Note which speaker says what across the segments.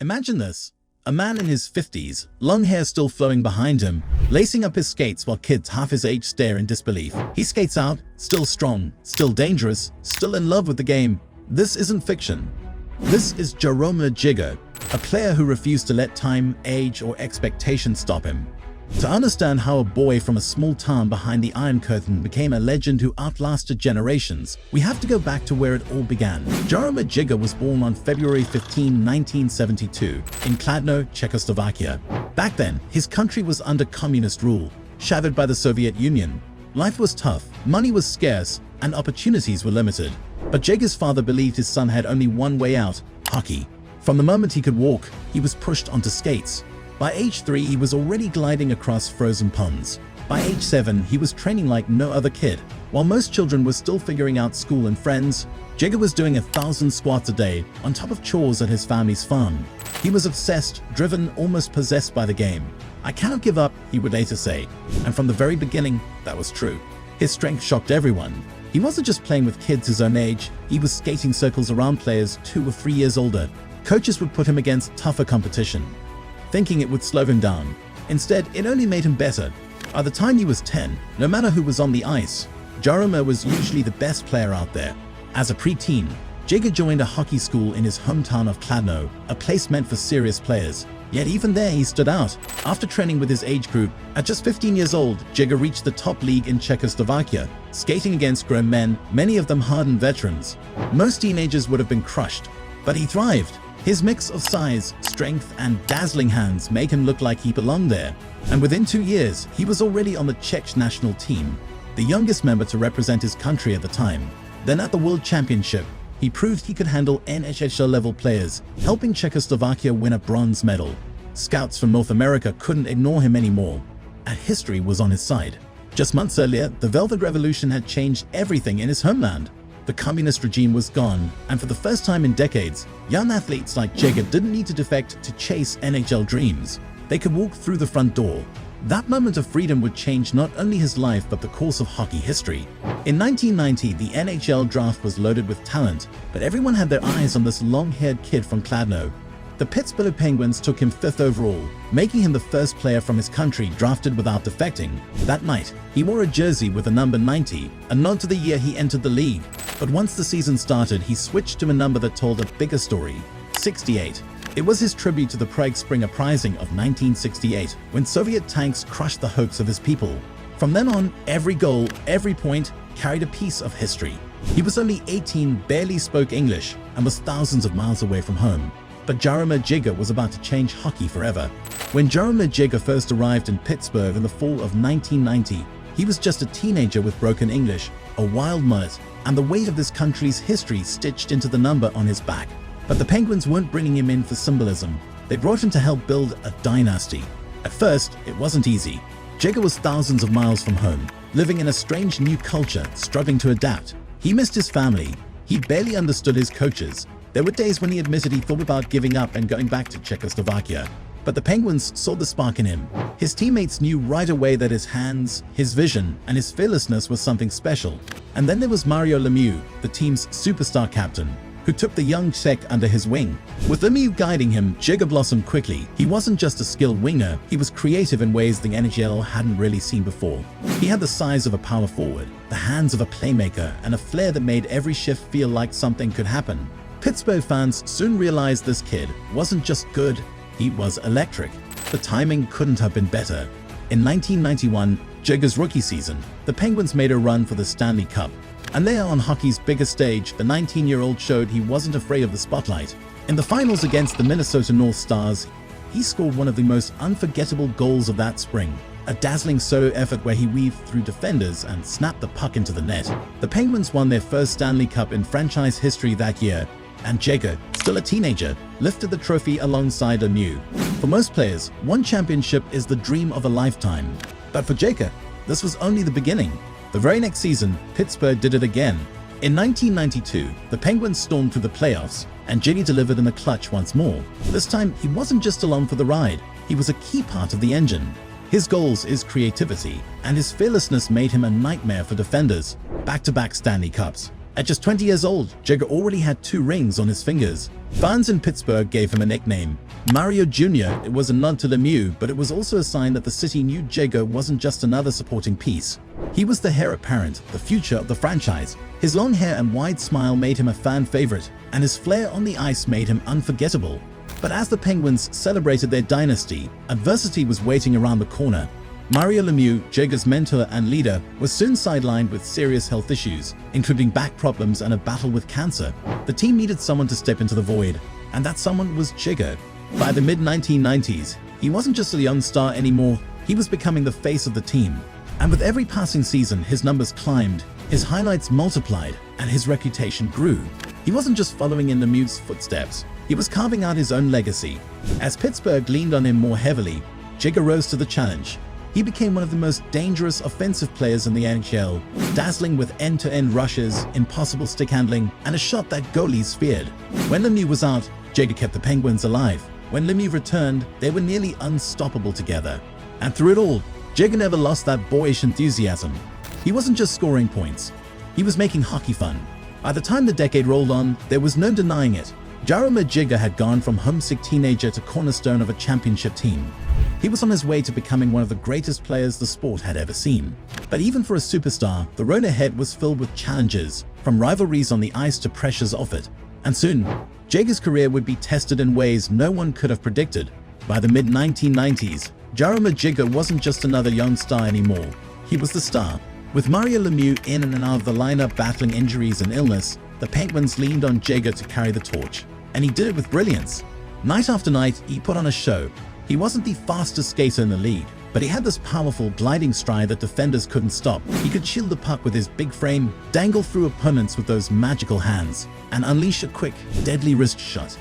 Speaker 1: Imagine this. A man in his 50s, long hair still flowing behind him, lacing up his skates while kids half his age stare in disbelief. He skates out, still strong, still dangerous, still in love with the game. This isn't fiction. This is Jaromir Jagr, a player who refused to let time, age, or expectation stop him. To understand how a boy from a small town behind the Iron Curtain became a legend who outlasted generations, we have to go back to where it all began. Jaromir Jagr was born on February 15, 1972, in Kladno, Czechoslovakia. Back then, his country was under communist rule, shattered by the Soviet Union. Life was tough, money was scarce, and opportunities were limited. But Jagr's father believed his son had only one way out: hockey. From the moment he could walk, he was pushed onto skates. By age 3, he was already gliding across frozen ponds. By age 7, he was training like no other kid. While most children were still figuring out school and friends, Jagr was doing 1,000 squats a day on top of chores at his family's farm. He was obsessed, driven, almost possessed by the game. "I cannot give up," he would later say. And from the very beginning, that was true. His strength shocked everyone. He wasn't just playing with kids his own age, he was skating circles around players 2 or 3 years older. Coaches would put him against tougher competition, thinking it would slow him down. Instead, it only made him better. By the time he was 10, no matter who was on the ice, Jaromir was usually the best player out there. As a preteen, Jagr joined a hockey school in his hometown of Kladno, a place meant for serious players. Yet even there he stood out. After training with his age group, at just 15 years old, Jagr reached the top league in Czechoslovakia, skating against grown men, many of them hardened veterans. Most teenagers would have been crushed, but he thrived. His mix of size, strength, and dazzling hands made him look like he belonged there. And within 2 years, he was already on the Czech national team, the youngest member to represent his country at the time. Then at the World Championship, he proved he could handle NHL-level players, helping Czechoslovakia win a bronze medal. Scouts from North America couldn't ignore him anymore, and history was on his side. Just months earlier, the Velvet Revolution had changed everything in his homeland. The communist regime was gone, and for the first time in decades, young athletes like Jagr didn't need to defect to chase NHL dreams. They could walk through the front door. That moment of freedom would change not only his life but the course of hockey history. In 1990, the NHL draft was loaded with talent, but everyone had their eyes on this long-haired kid from Kladno. The Pittsburgh Penguins took him 5th overall, making him the first player from his country drafted without defecting. That night, he wore a jersey with the number 90, a nod to the year he entered the league. But once the season started, he switched to a number that told a bigger story: 68. It was his tribute to the Prague Spring Uprising of 1968, when Soviet tanks crushed the hopes of his people. From then on, every goal, every point, carried a piece of history. He was only 18, barely spoke English, and was thousands of miles away from home. But Jaromir Jagr was about to change hockey forever. When Jaromir Jagr first arrived in Pittsburgh in the fall of 1990, he was just a teenager with broken English, a wild mullet, and the weight of this country's history stitched into the number on his back. But the Penguins weren't bringing him in for symbolism. They brought him to help build a dynasty. At first, it wasn't easy. Jagr was thousands of miles from home, living in a strange new culture, struggling to adapt. He missed his family. He barely understood his coaches. There were days when he admitted he thought about giving up and going back to Czechoslovakia. But the Penguins saw the spark in him. His teammates knew right away that his hands, his vision, and his fearlessness was something special. And then there was Mario Lemieux, the team's superstar captain, who took the young Czech under his wing. With Lemieux guiding him, Jagr blossomed quickly. He wasn't just a skilled winger, he was creative in ways the NHL hadn't really seen before. He had the size of a power forward, the hands of a playmaker, and a flair that made every shift feel like something could happen. Pittsburgh fans soon realized this kid wasn't just good, he was electric. The timing couldn't have been better. In 1991, Jagr's rookie season, the Penguins made a run for the Stanley Cup. And there on hockey's biggest stage, the 19-year-old showed he wasn't afraid of the spotlight. In the finals against the Minnesota North Stars, he scored one of the most unforgettable goals of that spring. A dazzling solo effort where he weaved through defenders and snapped the puck into the net. The Penguins won their first Stanley Cup in franchise history that year, and Jagr, still a teenager, lifted the trophy alongside Lemieux. For most players, one championship is the dream of a lifetime. But for Jagr, this was only the beginning. The very next season, Pittsburgh did it again. In 1992, the Penguins stormed through the playoffs, and Jagr delivered in the clutch once more. This time, he wasn't just along for the ride, he was a key part of the engine. His goals, his creativity, and his fearlessness made him a nightmare for defenders. Back-to-back Stanley Cups. At just 20 years old, Jagr already had 2 rings on his fingers. Fans in Pittsburgh gave him a nickname, Mario Jr. It was a nod to Lemieux, but it was also a sign that the city knew Jago wasn't just another supporting piece. He was the heir apparent, the future of the franchise. His long hair and wide smile made him a fan favorite, and his flair on the ice made him unforgettable. But as the Penguins celebrated their dynasty, adversity was waiting around the corner. Mario Lemieux, Jago's mentor and leader, was soon sidelined with serious health issues, including back problems and a battle with cancer. The team needed someone to step into the void, and that someone was Jago. By the mid-1990s, he wasn't just a young star anymore, he was becoming the face of the team. And with every passing season, his numbers climbed, his highlights multiplied, and his reputation grew. He wasn't just following in Lemieux's footsteps, he was carving out his own legacy. As Pittsburgh leaned on him more heavily, Jago rose to the challenge. He became one of the most dangerous offensive players in the NHL, dazzling with end-to-end rushes, impossible stick handling, and a shot that goalies feared. When Lemieux was out, Jago kept the Penguins alive. When Lemieux returned, they were nearly unstoppable together. And through it all, Jago never lost that boyish enthusiasm. He wasn't just scoring points, he was making hockey fun. By the time the decade rolled on, there was no denying it. Jaromir Jagr had gone from homesick teenager to cornerstone of a championship team. He was on his way to becoming one of the greatest players the sport had ever seen. But even for a superstar, the road ahead was filled with challenges, from rivalries on the ice to pressures off it. And soon, Jagr's career would be tested in ways no one could have predicted. By the mid-1990s, Jaromir Jagr wasn't just another young star anymore. He was the star. With Mario Lemieux in and out of the lineup battling injuries and illness, the Penguins leaned on Jagr to carry the torch. And he did it with brilliance. Night after night, he put on a show. He wasn't the fastest skater in the league, but he had this powerful gliding stride that defenders couldn't stop. He could shield the puck with his big frame, dangle through opponents with those magical hands, and unleash a quick, deadly wrist shot.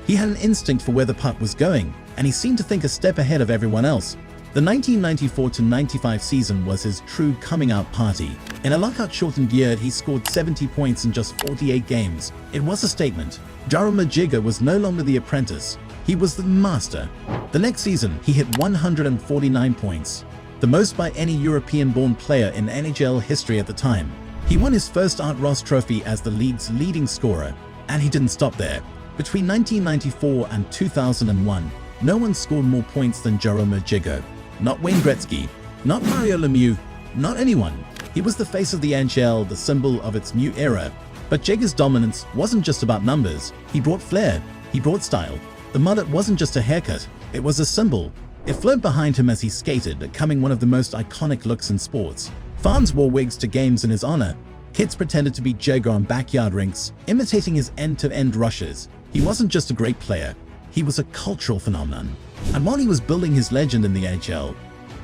Speaker 1: He had an instinct for where the puck was going, and he seemed to think a step ahead of everyone else. The 1994-95 season was his true coming-out party. In a lockout-shortened year, he scored 70 points in just 48 games. It was a statement. Jaromir Jagr was no longer the apprentice. He was the master. The next season, he hit 149 points, the most by any European-born player in NHL history at the time. He won his first Art Ross Trophy as the league's leading scorer, and he didn't stop there. Between 1994 and 2001, no one scored more points than Jaromir Jagr. Not Wayne Gretzky, not Mario Lemieux, not anyone. He was the face of the NHL, the symbol of its new era. But Jagr's dominance wasn't just about numbers. He brought flair, he brought style. The mullet wasn't just a haircut, it was a symbol. It flowed behind him as he skated, becoming one of the most iconic looks in sports. Fans wore wigs to games in his honor. Kids pretended to be Jagr on backyard rinks, imitating his end-to-end rushes. He wasn't just a great player, he was a cultural phenomenon. And while he was building his legend in the NHL,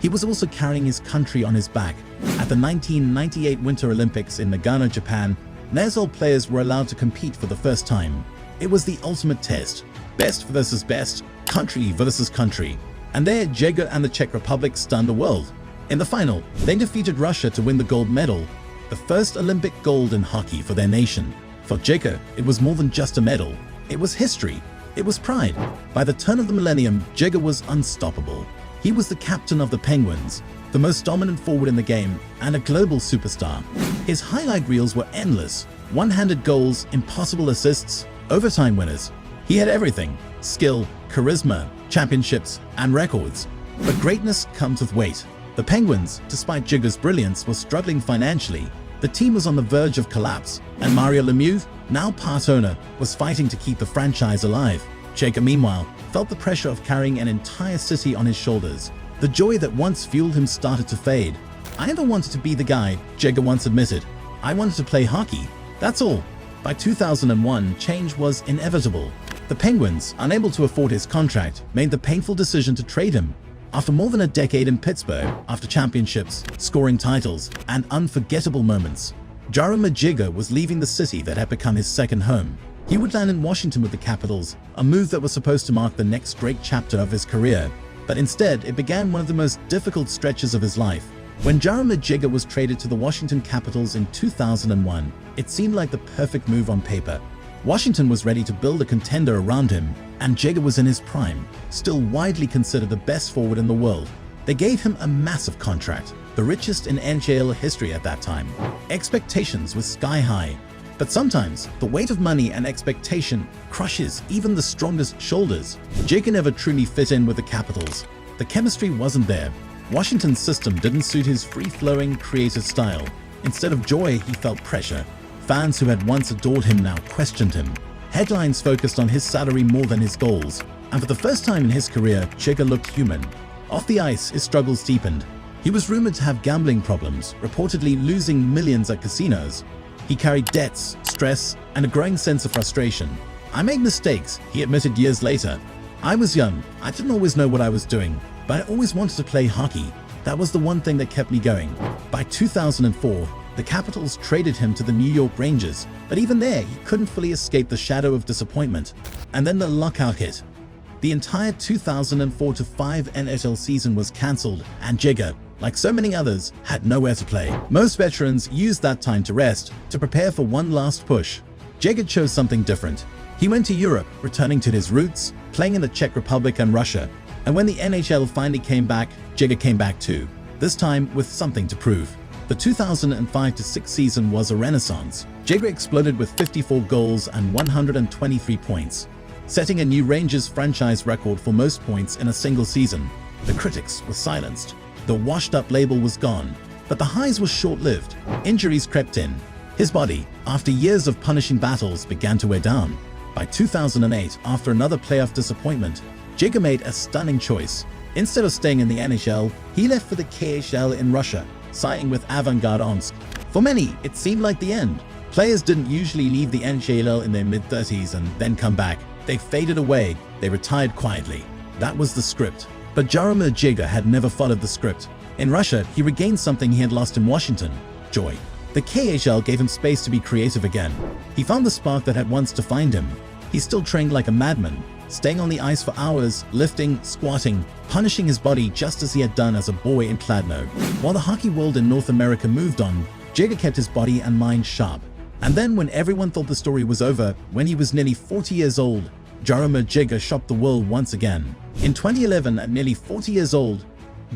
Speaker 1: he was also carrying his country on his back. At the 1998 Winter Olympics in Nagano, Japan, Nazol players were allowed to compete for the first time. It was the ultimate test. Best versus best, country versus country. And there, Jagr and the Czech Republic stunned the world. In the final, they defeated Russia to win the gold medal, the first Olympic gold in hockey for their nation. For Jagr, it was more than just a medal. It was history. It was pride. By the turn of the millennium, Jagr was unstoppable. He was the captain of the Penguins, the most dominant forward in the game, and a global superstar. His highlight reels were endless. One-handed goals, impossible assists, overtime winners. He had everything: skill, charisma, championships, and records. But greatness comes with weight. The Penguins, despite Jagr's brilliance, were struggling financially. The team was on the verge of collapse, and Mario Lemieux, now part owner, was fighting to keep the franchise alive. Jagr, meanwhile, felt the pressure of carrying an entire city on his shoulders. The joy that once fueled him started to fade. "I never wanted to be the guy," Jagr once admitted. "I wanted to play hockey. That's all." By 2001, change was inevitable. The Penguins, unable to afford his contract, made the painful decision to trade him. After more than a decade in Pittsburgh, after championships, scoring titles, and unforgettable moments, Jaromir Jagr was leaving the city that had become his second home. He would land in Washington with the Capitals, a move that was supposed to mark the next great chapter of his career. But instead, it began one of the most difficult stretches of his life. When Jaromir Jagr was traded to the Washington Capitals in 2001, it seemed like the perfect move on paper. Washington was ready to build a contender around him, and Jagr was in his prime, still widely considered the best forward in the world. They gave him a massive contract, the richest in NHL history at that time. Expectations were sky high, But sometimes, the weight of money and expectation crushes even the strongest shoulders. Jigga never truly fit in with the Capitals. The chemistry wasn't there. Washington's system didn't suit his free-flowing, creative style. Instead of joy, he felt pressure. Fans who had once adored him now questioned him. Headlines focused on his salary more than his goals. And for the first time in his career, Jigga looked human. Off the ice, his struggles deepened. He was rumored to have gambling problems, reportedly losing millions at casinos. He carried debts, stress, and a growing sense of frustration. "I made mistakes," he admitted years later. "I was young. I didn't always know what I was doing, but I always wanted to play hockey. That was the one thing that kept me going." By 2004, the Capitals traded him to the New York Rangers, but even there, he couldn't fully escape the shadow of disappointment. And then the lockout hit. The entire 2004-05 NHL season was cancelled, and Jigga, like so many others, had nowhere to play. Most veterans used that time to rest, to prepare for one last push. Jigga chose something different. He went to Europe, returning to his roots, playing in the Czech Republic and Russia. And when the NHL finally came back, Jigga came back too, this time with something to prove. The 2005-06 season was a renaissance. Jigga exploded with 54 goals and 123 points, setting a new Rangers franchise record for most points in a single season. The critics were silenced. The washed-up label was gone, but the highs were short-lived. Injuries crept in. His body, after years of punishing battles, began to wear down. By 2008, after another playoff disappointment, Jigga made a stunning choice. Instead of staying in the NHL, he left for the KHL in Russia, signing with Avangard Omsk. For many, it seemed like the end. Players didn't usually leave the NHL in their mid-30s and then come back. They faded away. They retired quietly. That was the script. But Jaromir Jigga had never followed the script. In Russia, he regained something he had lost in Washington: joy. The KHL gave him space to be creative again. He found the spark that had once defined him. He still trained like a madman, staying on the ice for hours, lifting, squatting, punishing his body just as he had done as a boy in Kladno. While the hockey world in North America moved on, Jigga kept his body and mind sharp. And then when everyone thought the story was over, when he was nearly 40 years old, Jaromir Jigga shocked the world once again. In 2011, at nearly 40 years old,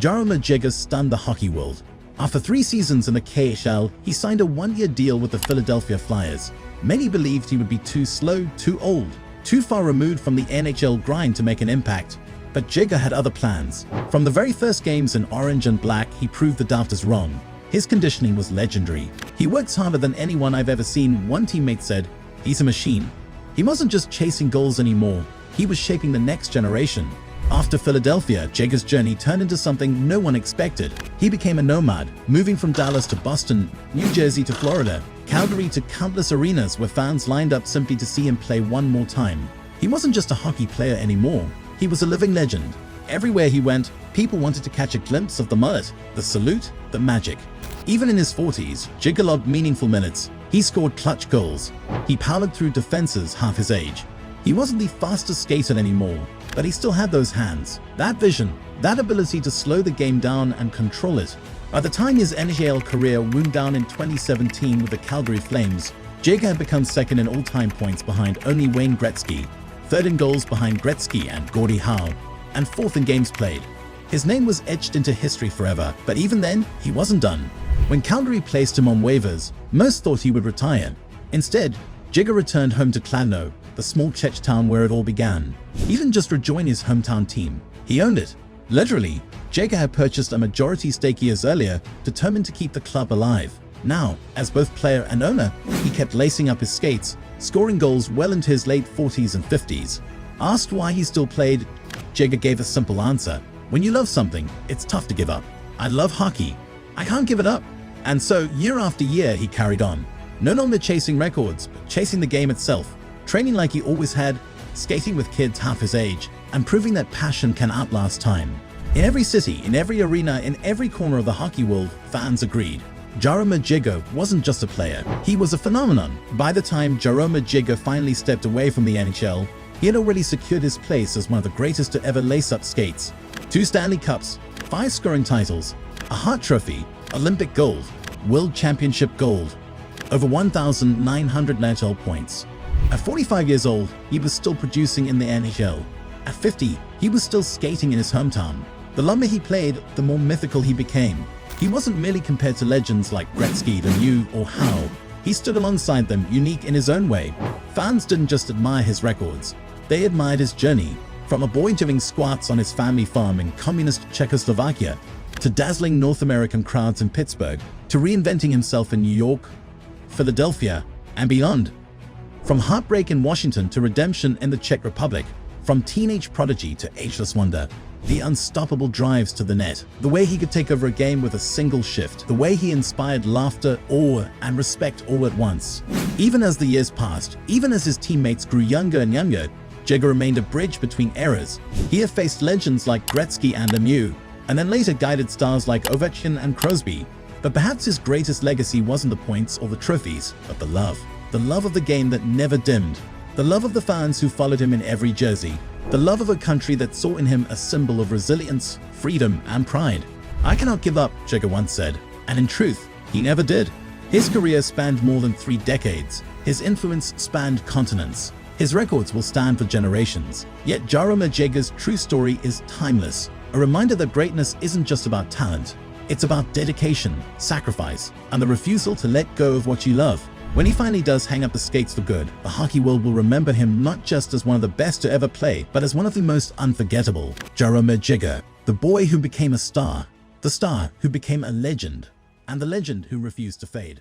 Speaker 1: Jaromir Jigga stunned the hockey world. After 3 seasons in the KHL, he signed a 1-year deal with the Philadelphia Flyers. Many believed he would be too slow, too old, too far removed from the NHL grind to make an impact. But Jigga had other plans. From the very first games in orange and black, he proved the doubters wrong. His conditioning was legendary. "He works harder than anyone I've ever seen," one teammate said. "He's a machine." He wasn't just chasing goals anymore. He was shaping the next generation. After Philadelphia, Jigga's journey turned into something no one expected. He became a nomad, moving from Dallas to Boston, New Jersey to Florida, Calgary to countless arenas where fans lined up simply to see him play one more time. He wasn't just a hockey player anymore. He was a living legend. Everywhere he went, people wanted to catch a glimpse of the mullet, the salute, the magic. Even in his 40s, Jigga logged meaningful minutes. He scored clutch goals. He powered through defenses half his age. He wasn't the fastest skater anymore, but he still had those hands, that vision, that ability to slow the game down and control it. By the time his NHL career wound down in 2017 with the Calgary Flames, Jigga had become second in all-time points behind only Wayne Gretzky, third in goals behind Gretzky and Gordie Howe, and fourth in games played. His name was etched into history forever, but even then, he wasn't done. When Calgary placed him on waivers, most thought he would retire. Instead, Jigga returned home to Kladno, the small Czech town where it all began. He didn't just rejoin his hometown team, he owned it. Literally, Jigga had purchased a majority stake years earlier, determined to keep the club alive. Now, as both player and owner, he kept lacing up his skates, scoring goals well into his late 40s and 50s. Asked why he still played, Jigga gave a simple answer: "When you love something, it's tough to give up. I love hockey. I can't give it up." And so, year after year, he carried on. No longer chasing records, but chasing the game itself. Training like he always had, skating with kids half his age, and proving that passion can outlast time. In every city, in every arena, in every corner of the hockey world, fans agreed. Jaromir Jigga wasn't just a player, he was a phenomenon. By the time Jaromir Jigga finally stepped away from the NHL, he had already secured his place as one of the greatest to ever lace up skates. 2 Stanley Cups, 5 scoring titles, a Hart Trophy, Olympic gold, World Championship gold, over 1,900 NHL points. At 45 years old, he was still producing in the NHL. At 50, he was still skating in his hometown. The longer he played, the more mythical he became. He wasn't merely compared to legends like Gretzky, Lemieux, or Howe. He stood alongside them, unique in his own way. Fans didn't just admire his records, they admired his journey. From a boy doing squats on his family farm in communist Czechoslovakia, to dazzling North American crowds in Pittsburgh, to reinventing himself in New York, Philadelphia, and beyond. From heartbreak in Washington to redemption in the Czech Republic, from teenage prodigy to ageless wonder, the unstoppable drives to the net, the way he could take over a game with a single shift, the way he inspired laughter, awe, and respect all at once. Even as the years passed, even as his teammates grew younger and younger, Jagger remained a bridge between eras. He have faced legends like Gretzky and Lemieux, and then later guided stars like Ovechkin and Crosby. But perhaps his greatest legacy wasn't the points or the trophies, but the love. The love of the game that never dimmed. The love of the fans who followed him in every jersey. The love of a country that saw in him a symbol of resilience, freedom, and pride. "I cannot give up," Jagger once said. And in truth, he never did. His career spanned more than 3 decades. His influence spanned continents. His records will stand for generations. Yet Jaromir Jagr's true story is timeless. A reminder that greatness isn't just about talent. It's about dedication, sacrifice, and the refusal to let go of what you love. When he finally does hang up the skates for good, the hockey world will remember him not just as one of the best to ever play, but as one of the most unforgettable. Jaromir Jagr, the boy who became a star, the star who became a legend, and the legend who refused to fade.